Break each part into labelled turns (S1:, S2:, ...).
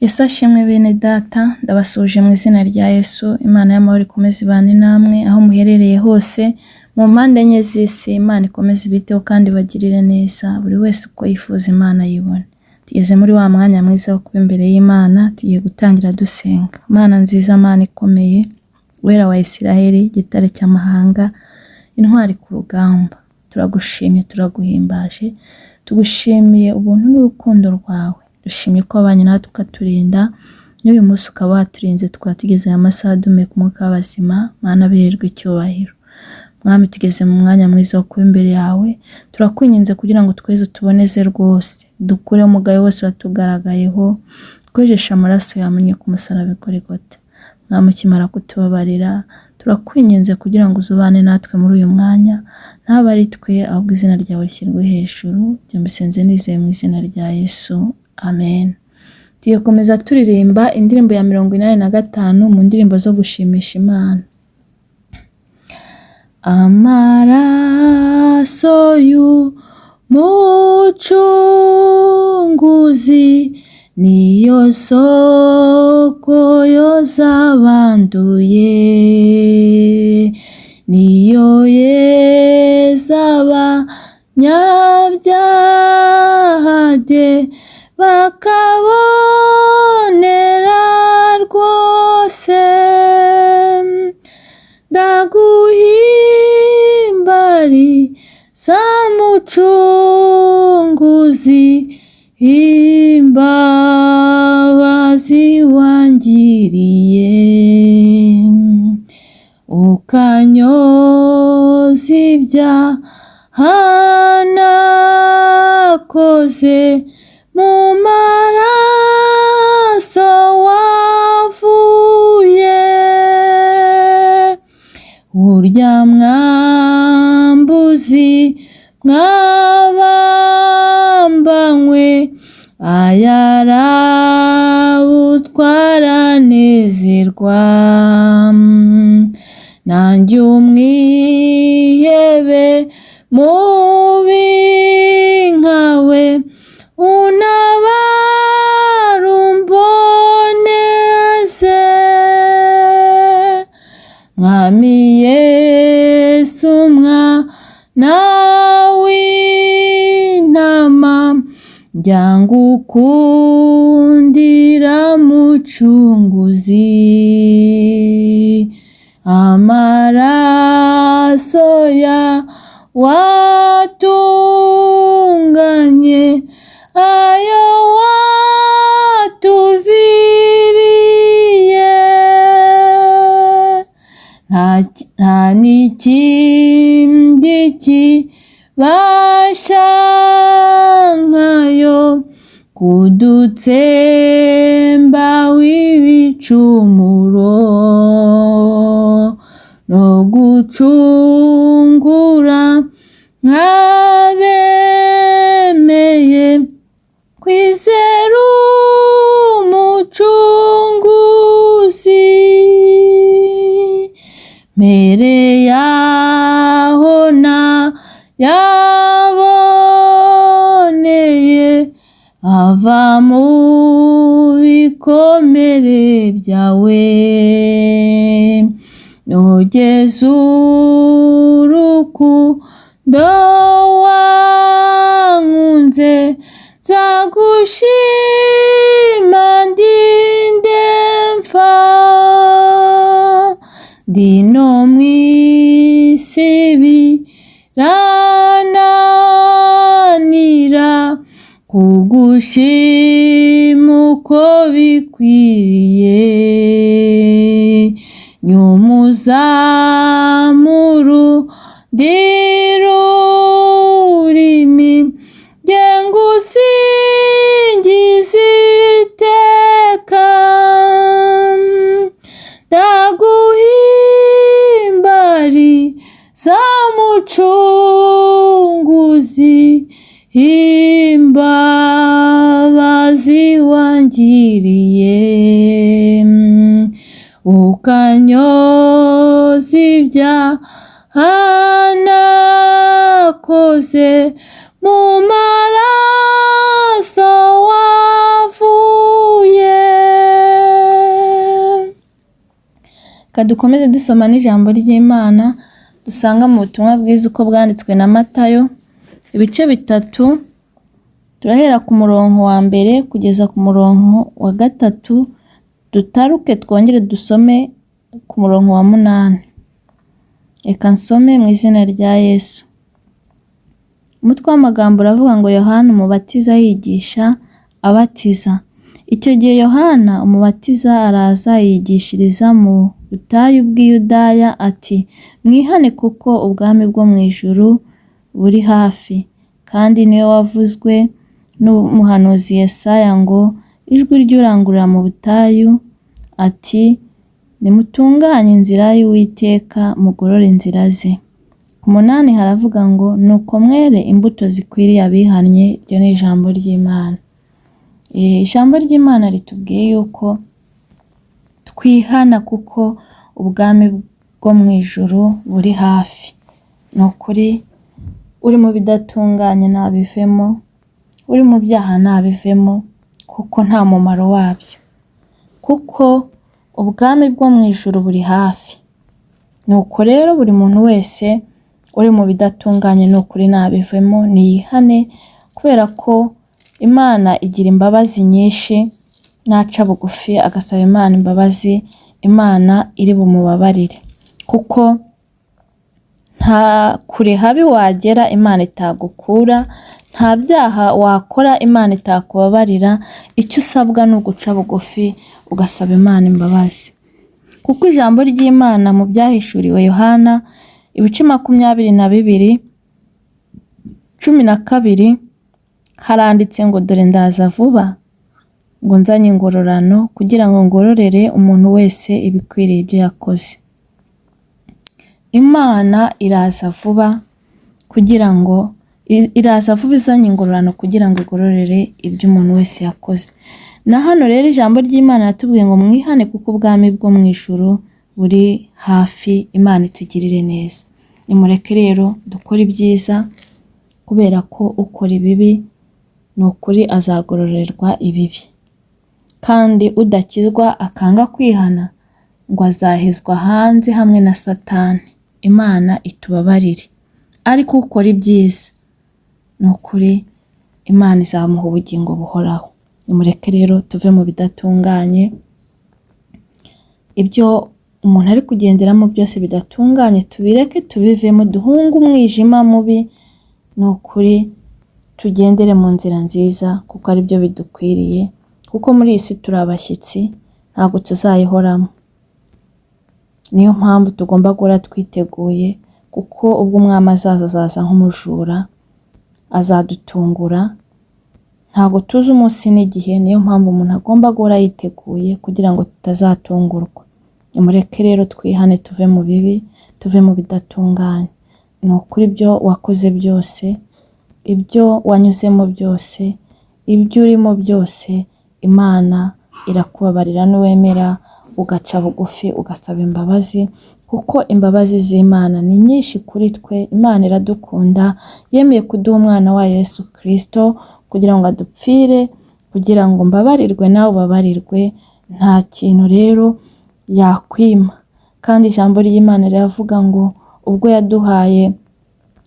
S1: Yesu ashimwe bene data, ndabasuje mu izina rya Yesu. Imana y'amahoro ikomeze ibane namwe aho muherereye hose mu mpande enye z'isi. Imana ikomeze ibiteho kandi bagirire neza, buri wese uko yifuza Imana yibone. Tugeze muri wa mwanya mwiza wo kuba imbere y'Imana, tugiye gutangira dusenga. Mana nziza, Mana ikomeye, wera wa Isiraheli, gitare cy'amahanga, intwari ku rugamba, turagushimye, turaguhimbaje, tugushimiye ubuntu n'urukundo rwawe. Dushimye ko wabanye natwe ukaturinda, n'uyu munsi ukaba waturinze tukaba tugeze aya masaha duhumeka umwuka w'abazima. Mana biherwe icyubahiro. Mwami, tugeze mu mwanya mwiza wo kuba imbere yawe, turakwinginze kugira ngo tweze utuboneze rwose, dukure umugayo wose watugaragayeho, twejeshe amaraso yamenye ku musaraba i Golgotha. Mwami, ukimara kutubabarira, turakwinginze kugira ngo uzubane natwe muri uyu mwanya, ntabe ari twe ahubwo izina ryawe rishyirwe hejuru. Ibyo mbisenze nizeye mu izina rya Yesu, amen. Tugiye komeza turirimba indirimbo ya 85 mu ndirimbo zo gushimisha Imana. Amaraso y'umucunguzi niyo soko yoza abanduye, niyo yeza abanyabyaha de bakabonera rwose. Ndaguhimbariza mucunguzi, imbabazi wangiriye, ukanyoza ibyaha nakoze, mu maraso wavuye. Urya mwambuzi mwabambanywe, ayarabutwara nezerwa. Nanjye umwihebe mubi nkawe, untabare umboneze. Mwami Yesu, mwana w'intama, njya ngukundira mucunguzi. Amaraso ya watunganye, ayo watuviriye, nta n'ikindi kibasha nkayo kudutsemba w'ibicumuro no gucungura nk'abemeye kwizera umucunguzi. Mbere yaho na yaboneye, ava mu bikomere byawe, nogeza urukundo wankunze, nzagushima ndinde mpfa. Dino mw'isi birananira kugushima uko bikwiriye, nyumuzamuru ndirurimi, nge ngusingize iteka. Ndaguhimbariza mucunguzi, imbabazi wangiriye, ukanyoza ibyaha nakoze, mu maraso wavuye. dukomeze dusoma n'ijambo ry'Imana dusanga mu butumwa bwiza uko bwanditswe na Matayo, ibice 3, turahera ku murongo wa mbere kugeza ku murongo wa 3, dutaruke twongere dusome ku murongo wa 8. Reka nsome mu izina rya Yesu. Umutwe w'amagambo uravuga ngo Yohana umubatiza yigisha abatiza. Icyo gihe Yohana umubatiza araza yigishiriza mu butayu bw'Iyudaya ati, mwihane kuko ubwami bwo mu ijuru buri hafi. Kandi niwe wavuzwe n'umuhanuzi Yesaya ngo, ijwi ry'urangurura mu butayu ati, nimutunganye inzira y'Uwiteka, mugorore inzira ze. Ku 8 haravuga ngo, nuko mwere imbuto zikwiriye abihannye. Iryo ni ijambo ry'Imana. Ijambo ry'Imana ritubwiye yuko twihana kuko ubwami bwo mu ijuru buri hafi. Ni ukuri, uri mu bidatunganye ntabivemo, uri mu byaha ntabivemo, kuko nta mumaro wabyo, kuko ubwami bwo mu ijuru buri hafi. Nuko rero buri muntu wese uri mu bidatunganye ni ukuri ntabivemo, niyihane, kubera ko Imana igira imbabazi nyinshi. Naca bugufi agasaba Imana imbabazi, Imana iri bumubabarire, kuko nta kure habi wagera Imana itagukura, nta byaha wakora Imana itakubabarira. Icyo usabwa ni uguca bugufi ugasaba Imana imbabazi, kuko ijambo ry'Imana mu byahishuriwe Yohana ibice 22, 12 haranditse ngo, dore ndaza vuba, ngo nzanye ingororano kugira ngo ngororere umuntu wese ibikwiriye ibyo yakoze. Imana iraza vuba izanye ingororano kugira ngo igororere ibyo umuntu wese yakoze. Na hano rero ijambo ry'Imana ratubwiye ngo mwihane kuko ubwami bwo mu ijuru buri hafi. Imana itugirire neza. Nimureke rero dukora ibyiza, kubera ko ukora ibibi ni ukuri azagororerwa ibibi, kandi udakizwa akanga kwihana ngo azahezwa hanze hamwe na Satani. Imana itubabarire. Ariko ukora ibyiza ni ukuri Imana izamuha ubugingo buhoraho. Nimureke rero tuve mu bidatunganye, ibyo umuntu ari kugenderamo byose bidatunganye tubireke, tubivemo, duhunge umwijima mubi. Ni ukuri tugendere mu nzira nziza, kuko ari byo bidukwiriye, kuko muri iyi si turi abashyitsi, ntabwo tuzayihoramo. Niyo mpamvu tugomba guhora twiteguye, kuko ubwo umwami azaza nk'umujura, azadutungura. Ntabwo tuzi umunsi n'igihe, niyo mpamvu umuntu agomba guhora yiteguye kugira ngo tutazatungurwa. Nimureke rero twihane, tuve mu bibi, tuve mu bidatunganye. Ni ukuri ibyo wakoze byose, ibyo wanyuzemo byose, ibyo urimo byose, Imana irakubabarira nuwemera ugaca bugufi ugasaba imbabazi, kuko imbabazi z'Imana ni nyinshi kuri twe. Imana iradukunda, yemeye kuduha umwana wa Yesu Kristo kugira ngo adupfire, kugira ngo mbabarirwe nawe ubabarirwe. Nta kintu rero yakwima. Kandi ijambo ry'Imana riravuga ngo,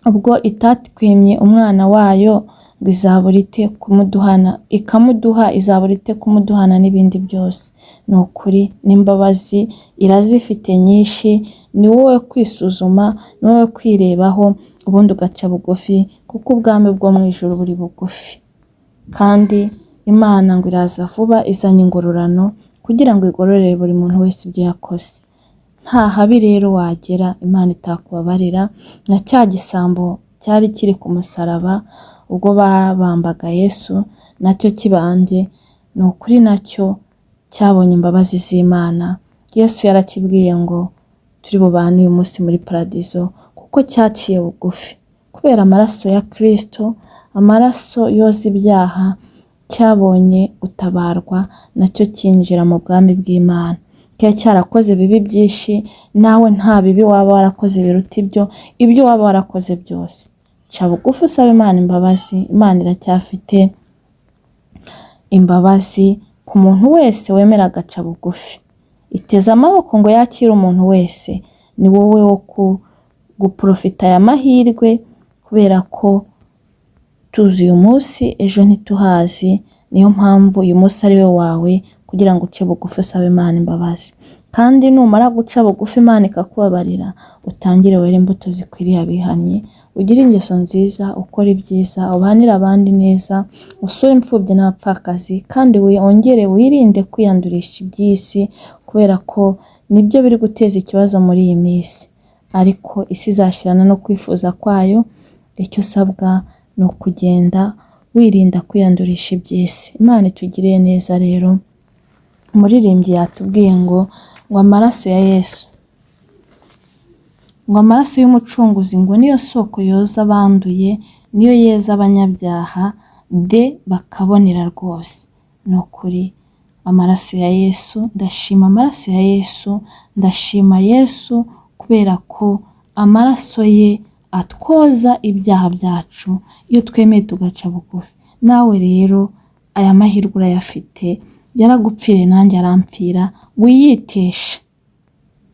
S1: ubwo itatwimye umwana wayo ngo izabura ite kumuduhana, ikamuduha, izabura ite kumuduhana n'ibindi byose. Ni ukuri n'imbabazi irazifite nyinshi. Ni wowe kwisuzuma, ni wowe kwirebaho, ubundi ugaca bugufi, kuko ubwami bwo mu ijuru buri bugufi. Kandi Imana ngo iraza vuba izanye ingororano kugira ngo igororere buri muntu wese ibyo yakoze. Nta habi rero wagera Imana itakubabarira. Na cya gisambo cyari kiri ku musaraba ubwo babambaga Yesu, nacyo kibambye, ni ukuri nacyo cyabonye imbabazi z'Imana. Yesu yarakibwiye ngo turi bubane uyu munsi muri paradizo, kuko cyaciye bugufi. Kubera amaraso ya Kristo, amaraso yoza ibyaha, cyabonye utabarwa, nacyo kinjira mu bwami bw'Imana. Kiba cyarakoze bibi byinshi, nawe nta bibi waba warakoze biruta ibyo waba warakoze byose. Ca bugufi usaba Imana imbabazi. Imana iracyafite imbabazi ku muntu wese wemera agaca bugufi. iteze amaboko ngo yakire umuntu wese. Ni wowe wo guprofita aya mahirwe, kubera ko tuzi uyu munsi ejo ntituhazi. Niyo mpamvu uyu munsi ari we wawe, kugira ngo uce bugufi usabe Imana imbabazi. Kandi numara guca bugufi Imana ikakubabarira, utangire wera imbuto zikwiriye abihannye, ugire ingeso nziza, ukora ibyiza, ubanire abandi neza, usure imfubyi n'abapfakazi, kandi wongere wirinde kwiyandurisha iby'isi, kubera ko nibyo biri guteza ikibazo muri iyi minsi. Ariko isi izashirana no kwifuza kwayo. Icyo usabwa ni ukugenda wirinda kwiyandurisha iby'isi. Imana itugiriye neza rero. Umuririmbyi yatubwiye ngo amaraso ya Yesu, ngo amaraso y'umucunguzi ngo niyo soko yoza abanduye, niyo yeza abanyabyaha de bakabonera rwose. Ni ukuri amaraso ya Yesu, ndashima amaraso ya Yesu, ndashima Yesu, kubera ko amaraso ye atwoza ibyaha byacu iyo twemeye tugaca bugufi. Nawe rero aya mahirwe urayafite, yaragupfiriye nanjye arampfira, wiyiteshe,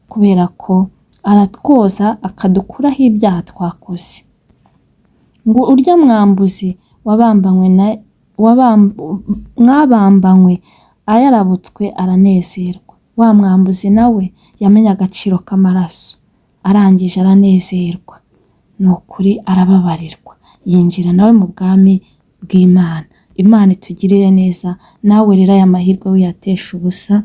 S1: kubera ko aratwoza akadukuraho ibyaha twakoze. Ngo urya mwambuzi mwabambanywe ayarabutswe aranezerwa. Wa mwambuzi nawe yamenye agaciro k'amaraso, arangije aranezerwa. Ni ukuri arababarirwa, yinjira nawe mu bwami bw'Imana. Imana itugirire neza. Nawe rero aya mahirwe uyatesha ubusa,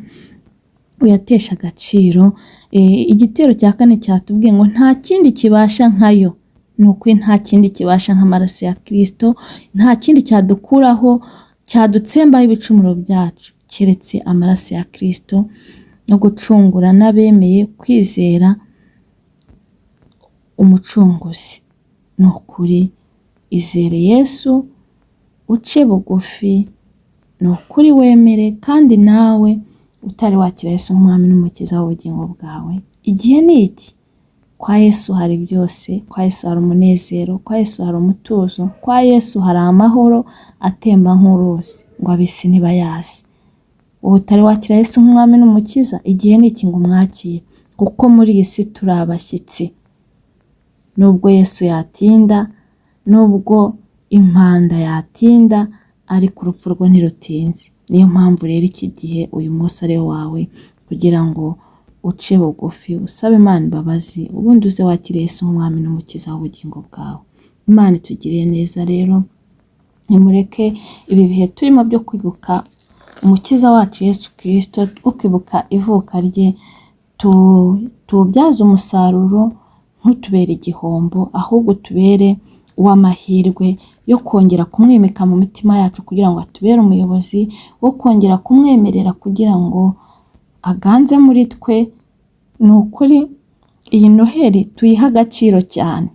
S1: uyatesha agaciro. Igitero cya kane cyatubwiye ngo nta kindi kibasha nkayo. Ni ukuri nta kindi kibasha nk'amaraso ya Kristo, nta kindi cyadukuraho, cyadutsembaho ibicumuro byacu, keretse amaraso ya Kristo, no gucungura n'abemeye kwizera umucunguzi. Ni ukuri izere Yesu, uce bugufi, ni ukuri wemere. Kandi nawe utari wakira Yesu nk'umwami n'umukiza w'ubugingo bwawe, igihe ni iki. Kwa Yesu hari byose. Kwa Yesu hari umunezero, kwa Yesu hari umutuzo, kwa Yesu hari amahoro atemba nk'uruzi, ngo ab'isi ntibayazi. Ubu utari wakira Yesu nk'umwami n'umukiza, igihe ni iki ngo umwakire, kuko muri iyi si turi abashyitsi. Nubwo Yesu yatinda, nubwo impanda yatinda, ariko urupfu rwo ntirutinze. Niyo mpamvu rero iki gihe uyu munsi ari wawe, kugira ngo uce bugufi usabe Imana imbabazi, ubundi uze wakire Yesu nk'umwami n'umukiza w'ubugingo bwawe. Imana itugiriye neza rero. Nimureke ibi bihe turimo byo kwibuka umukiza wacu Yesu Kristo, kwibuka ivuka rye, tubyaze umusaruro, ntutubere igihombo, ahubwo tubere uw'amahirwe yo kongera kumwimika mu mitima yacu, kugira ngo atubere umuyobozi, wo kongera kumwemerera kugira ngo aganze muri twe. Ni ukuri iyi Noheli tuyiha agaciro cyane,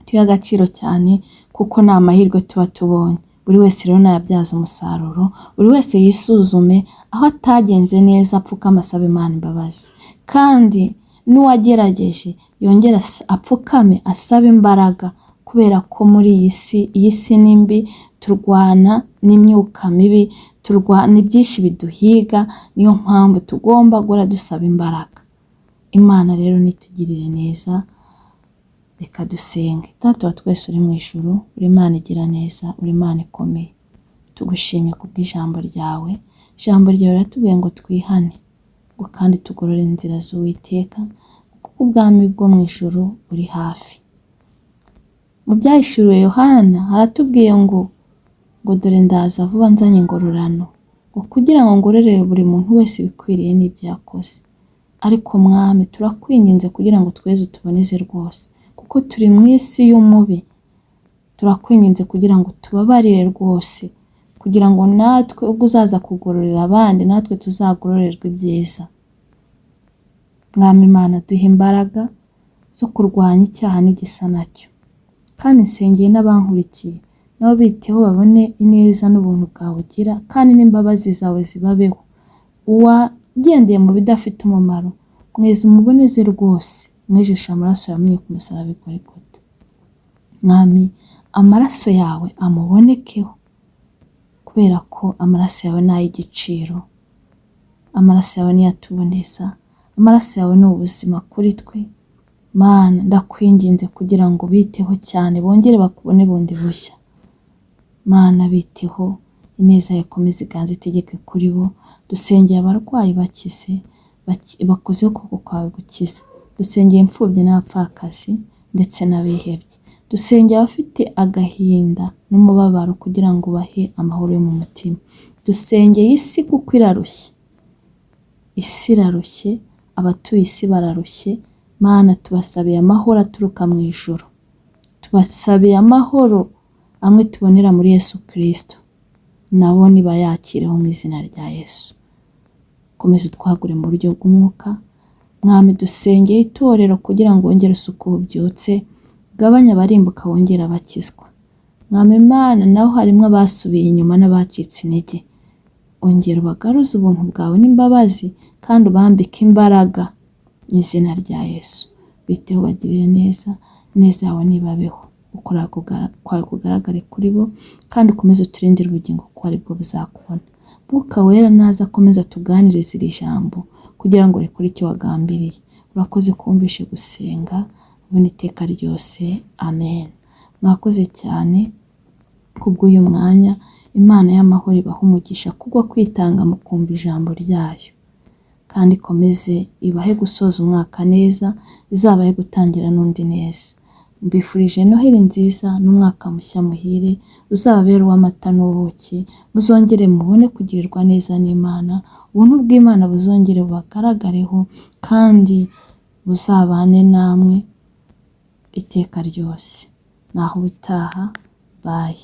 S1: tuyiha agaciro cyane, kuko ni amahirwe tuba tubonye. Buri wese rero nayabyaza umusaruro, buri wese yisuzume aho atagenze neza, apfukame asabe Imana imbabazi. Kandi n'uwagerageje yongera apfukame asabe imbaraga, kubera ko muri iyi si ni mbi, turwana n'imyuka mibi, turwana ibyinshi biduhiga. Niyo mpamvu tugomba guhora dusaba imbaraga. Imana rero nitugirire neza. Reka dusenge. Data wa twese uri mu ijuru, uri Imana igira neza, uri Imana ikomeye, tugushimye kubw'ijambo ryawe. Ijambo ryawe riratubwiye ngo twihane, ngo kandi tugorore inzira z'Uwiteka, kuko ubwami bwo mu ijuru buri hafi. Mu byahishuriwe Yohana haratubwiye ngo dore ndaza vuba nzanye ingororano, ngo kugira ngo ngororere buri muntu wese bikwiriye n'ibyo yakoze. Ariko mwami, turakwinginze kugira ngo tweze utuboneze rwose, kuko turi mu isi y'umubi. Turakwinginze kugira ngo tubabarire rwose, kugira ngo natwe ubwo uzaza kugororera abandi, natwe tuzagororerwa ibyiza. Mwami Imana, duhe imbaraga zo kurwanya icyaha n'igisa nacyo. Kandi nsengeye n'abankurikiye, nabo biteho babone ineza n'ubuntu bwawe ugira, kandi n'imbabazi zawe zibabeho. Uwagendeye mu bidafite umumaro, mweze umuboneze rwose, mwejeshe amaraso yamenye ku musaraba i Golgota. Mwami, amaraso yawe amubonekeho, kubera ko amaraso yawe ni ay'igiciro. amaraso yawe niyo atuboneza, amaraso yawe ni ubuzima kuri twe. Mana ndakwinginze kugira ngo biteho cyane, bongere bakubone bundi bushya. Mana biteho, ineza yawe ikomeze iganze itegeke kuri bo. Dusengeye abarwayi bakize, bakoze ukuboko kwawe gukiza. Dusengeye imfubyi n'abapfakazi ndetse n'abihebye. Dusengeye abafite agahinda n'umubabaro kugira ngo bahe amahoro yo mu mutima. Dusengeye isi kuko irarushye. Isi irarushye, abatuye isi bararushye. Mana tubasabiye amahoro aturuka mu ijuru. Tubasabiye amahoro amwe tubonera muri Yesu Kristo. Nabo nibayakireho mu izina rya Yesu. Komeza utwagure mu buryo bw'umwuka. Mwami dusengeye itorero kugira ngo wongere usuku ububyutse, gabanya abarimbuka wongera abakizwa. Mwami Mana naho harimo abasubiye inyuma n'abacitse intege, ongera ubagaruze ubuntu bwawe n'imbabazi kandi ubambike imbaraga mu izina rya Yesu. Biteho bagirire neza, neza yawe nibabeho, ukora kwawe kugaragare kuri bo kandi ukomeze uturindire ubugingo kuko ari bwo buzakubona. Mwuka wera naza akomeza tuganirize iri jambo kugira ngo rikore icyo wagambiriye. Urakoze kumvishe gusenga ubone iteka ryose. Amen. Mwakoze cyane kubw'uyu mwanya. Imana y'amahoro ibahe umugisha kubwo kwitanga mu kumva ijambo ryayo, kandi ikomeze ibahe gusoza umwaka neza, izabahe gutangira n'undi neza. Mbifurije Noheli nziza n'umwaka mushya muhire, uzababere uw'amata n'ubuki. Muzongere mubone kugirirwa neza n'Imana, ubuntu bw'Imana buzongere bubagaragareho kandi buzabane namwe iteka ryose. Naho ubutaha. Bye.